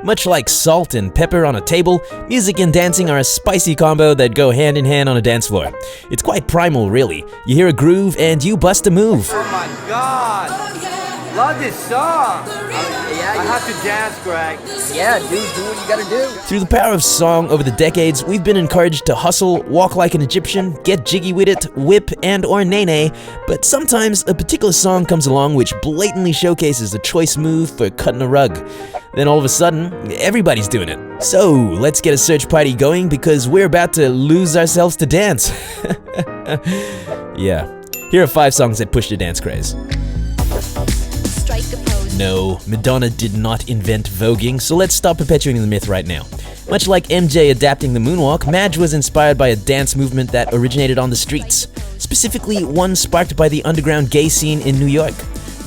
Much like salt and pepper on a table, music and dancing are a spicy combo that go hand in hand on a dance floor. It's quite primal, really. You hear a groove and you bust a move. Oh my God! Love this song! I have to dance, Greg. Yeah, dude, do what you gotta do. Through the power of song over the decades, we've been encouraged to hustle, walk like an Egyptian, get jiggy with it, whip and or nay-nay, but sometimes a particular song comes along which blatantly showcases a choice move for cutting a rug. Then all of a sudden, everybody's doing it. So, let's get a search party going because we're about to lose ourselves to dance. Yeah, here are 5 songs that pushed the dance craze. No, Madonna did not invent voguing, so let's stop perpetuating the myth right now. Much like MJ adapting the moonwalk, Madge was inspired by a dance movement that originated on the streets, specifically one sparked by the underground gay scene in New York.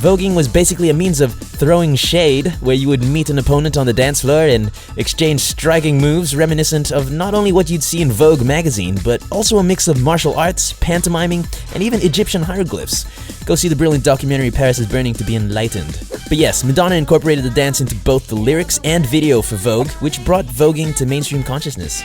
Voguing was basically a means of throwing shade, where you would meet an opponent on the dance floor and exchange striking moves reminiscent of not only what you'd see in Vogue magazine, but also a mix of martial arts, pantomiming, and even Egyptian hieroglyphs. Go see the brilliant documentary Paris is Burning to be enlightened. But yes, Madonna incorporated the dance into both the lyrics and video for Vogue, which brought voguing to mainstream consciousness.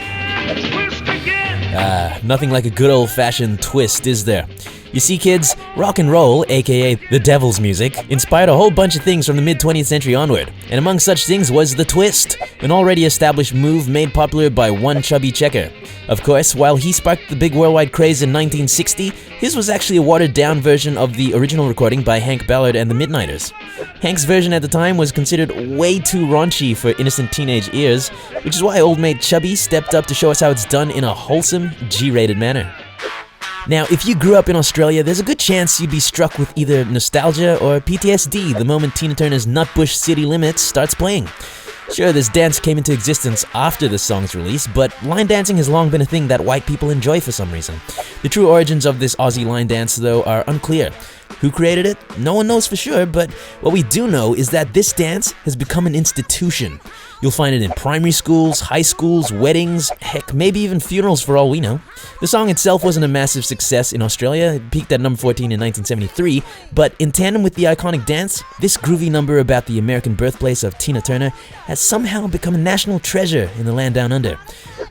Nothing like a good old-fashioned twist, is there? You see, kids, rock and roll, aka the devil's music, inspired a whole bunch of things from the mid-20th century onward, and among such things was the twist, an already established move made popular by one Chubby checker. Of course, while he sparked the big worldwide craze in 1960, his was actually a watered-down version of the original recording by Hank Ballard and the Midnighters. Hank's version at the time was considered way too raunchy for innocent teenage ears, which is why old mate Chubby stepped up to show us how it's done in a wholesome, G-rated manner. Now, if you grew up in Australia, there's a good chance you'd be struck with either nostalgia or PTSD the moment Tina Turner's Nutbush City Limits starts playing. Sure, this dance came into existence after the song's release, but line dancing has long been a thing that white people enjoy for some reason. The true origins of this Aussie line dance, though, are unclear. Who created it? No one knows for sure, but what we do know is that this dance has become an institution. You'll find it in primary schools, high schools, weddings, heck, maybe even funerals for all we know. The song itself wasn't a massive success in Australia. It peaked at number 14 in 1973, but in tandem with the iconic dance, this groovy number about the American birthplace of Tina Turner has somehow become a national treasure in the land down under.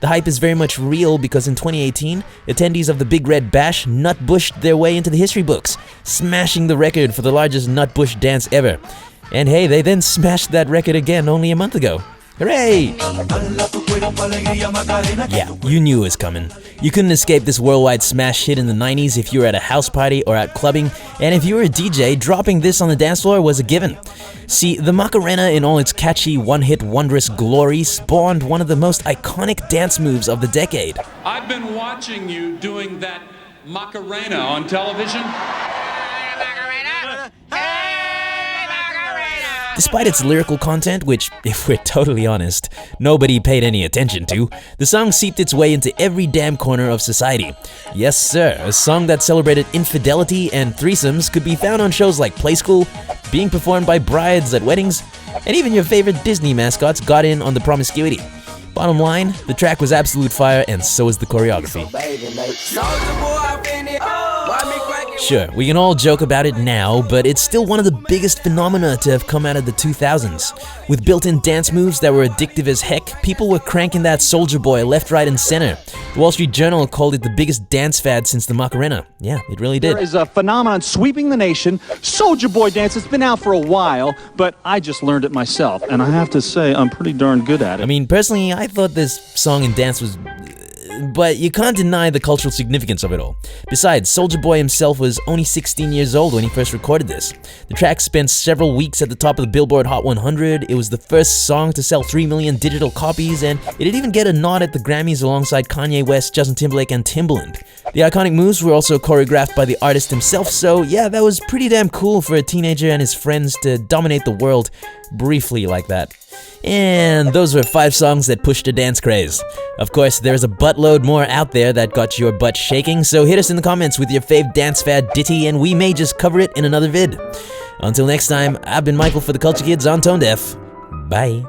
The hype is very much real because in 2018, attendees of the Big Red Bash nutbushed their way into the history books, smashing the record for the largest nutbush dance ever. And hey, they then smashed that record again only a month ago. Hooray! Yeah, you knew it was coming. You couldn't escape this worldwide smash hit in the 90s if you were at a house party or out clubbing, and if you were a DJ, dropping this on the dance floor was a given. See, the Macarena in all its catchy, one-hit wondrous glory spawned one of the most iconic dance moves of the decade. I've been watching you doing that Macarena on television. Despite its lyrical content, which, if we're totally honest, nobody paid any attention to, the song seeped its way into every damn corner of society. Yes sir, a song that celebrated infidelity and threesomes could be found on shows like Play School, being performed by brides at weddings, and even your favorite Disney mascots got in on the promiscuity. Bottom line, the track was absolute fire and so was the choreography. Sure, we can all joke about it now, but it's still one of the biggest phenomena to have come out of the 2000s. With built-in dance moves that were addictive as heck, people were cranking that Soulja Boy left, right, and center. The Wall Street Journal called it the biggest dance fad since the Macarena. Yeah, it really did. There is a phenomenon sweeping the nation. Soulja Boy dance has been out for a while, but I just learned it myself, and I have to say I'm pretty darn good at it. I mean, personally, I thought this song and dance was... but you can't deny the cultural significance of it all. Besides, Soulja Boy himself was only 16 years old when he first recorded this. The track spent several weeks at the top of the Billboard Hot 100, it was the first song to sell 3 million digital copies, and it did even get a nod at the Grammys alongside Kanye West, Justin Timberlake, and Timbaland. The iconic moves were also choreographed by the artist himself, so yeah, that was pretty damn cool for a teenager and his friends to dominate the world briefly like that. And those were 5 songs that pushed a dance craze. Of course, there's a buttload more out there that got your butt shaking, so hit us in the comments with your fave dance fad ditty and we may just cover it in another vid. Until next time, I've been Michael for the Culture Kids on Tone Deaf. Bye.